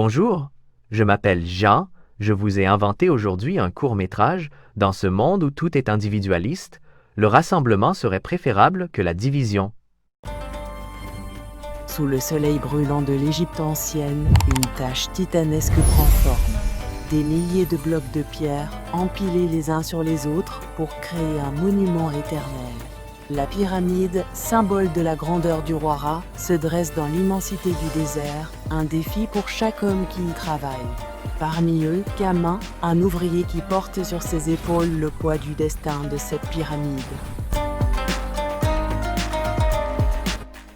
Bonjour, je m'appelle Jean, je vous ai inventé aujourd'hui un court-métrage. Dans ce monde où tout est individualiste, le rassemblement serait préférable que la division. Sous le soleil brûlant de l'Égypte ancienne, une tâche titanesque prend forme. Des milliers de blocs de pierre, empilés les uns sur les autres pour créer un monument éternel. La pyramide, symbole de la grandeur du roi Ra, se dresse dans l'immensité du désert, un défi pour chaque homme qui y travaille. Parmi eux, Kamin, un ouvrier qui porte sur ses épaules le poids du destin de cette pyramide.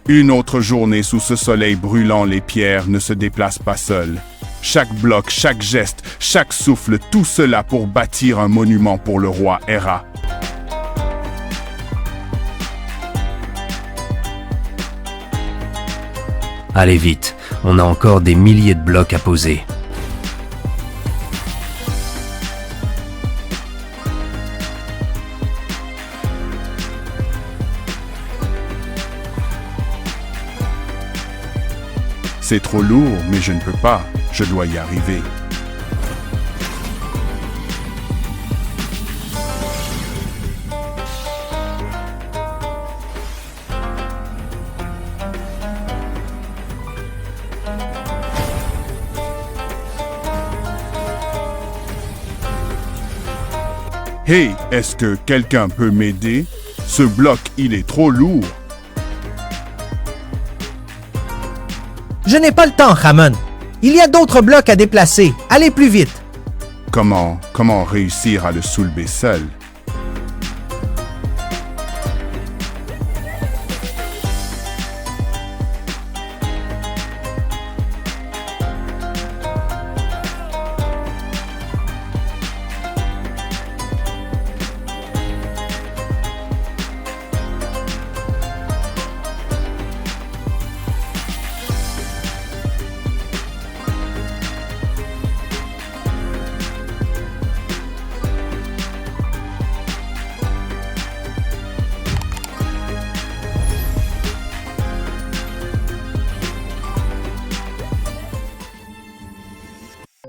Une autre journée sous ce soleil brûlant, les pierres ne se déplacent pas seules. Chaque bloc, chaque geste, chaque souffle, tout cela pour bâtir un monument pour le roi Ra. Allez vite, on a encore des milliers de blocs à poser. C'est trop lourd, mais je ne peux pas. Je dois y arriver. Hey, est-ce que quelqu'un peut m'aider? Ce bloc, il est trop lourd. Je n'ai pas le temps, Ramon. Il y a d'autres blocs à déplacer. Allez plus vite. Comment réussir à le soulever seul?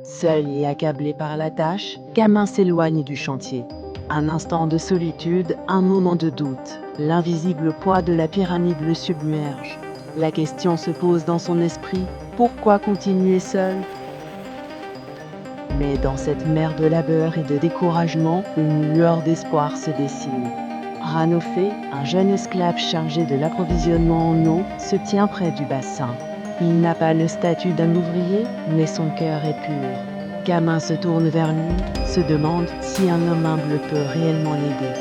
Seul et accablé par la tâche, Kamin s'éloigne du chantier. Un instant de solitude, un moment de doute. L'invisible poids de la pyramide le submerge. La question se pose dans son esprit, pourquoi continuer seul? Mais dans cette mer de labeur et de découragement, une lueur d'espoir se dessine. Ranofé, un jeune esclave chargé de l'approvisionnement en eau, se tient près du bassin. Il n'a pas le statut d'un ouvrier, mais son cœur est pur. Kamin se tourne vers lui, se demande si un homme humble peut réellement l'aider.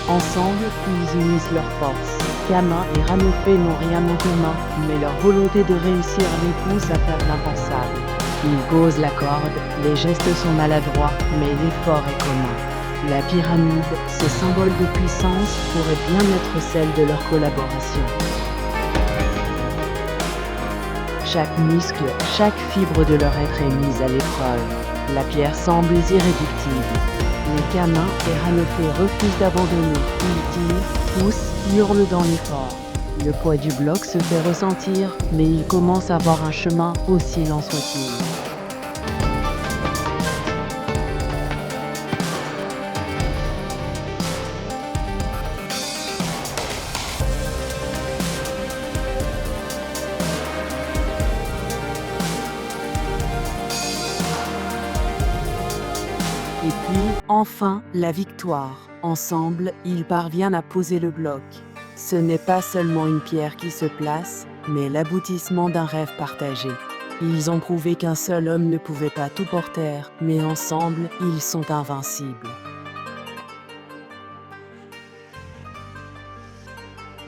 Ensemble, ils unissent leurs forces. Kamin et Ranofé n'ont rien en commun, mais leur volonté de réussir les pousse à faire l'impensable. Ils posent la corde, les gestes sont maladroits, mais l'effort est commun. La pyramide, ce symbole de puissance, pourrait bien être celle de leur collaboration. Chaque muscle, chaque fibre de leur être est mise à l'épreuve. La pierre semble irréductible. Mais Kamin et Ranofé refusent d'abandonner. Ils tirent, poussent, hurlent dans l'effort. Le poids du bloc se fait ressentir, mais ils commencent à voir un chemin, aussi lent soit-il. Et puis, enfin, la victoire. Ensemble, ils parviennent à poser le bloc. Ce n'est pas seulement une pierre qui se place, mais l'aboutissement d'un rêve partagé. Ils ont prouvé qu'un seul homme ne pouvait pas tout porter, mais ensemble, ils sont invincibles.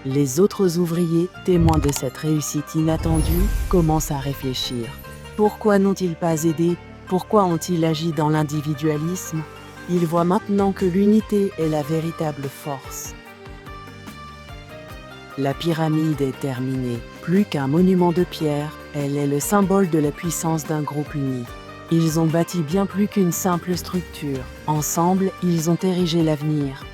Les autres ouvriers, témoins de cette réussite inattendue, commencent à réfléchir. Pourquoi n'ont-ils pas aidé? Pourquoi ont-ils agi dans l'individualisme? Ils voient maintenant que l'unité est la véritable force. La pyramide est terminée. Plus qu'un monument de pierre, elle est le symbole de la puissance d'un groupe uni. Ils ont bâti bien plus qu'une simple structure. Ensemble, ils ont érigé l'avenir.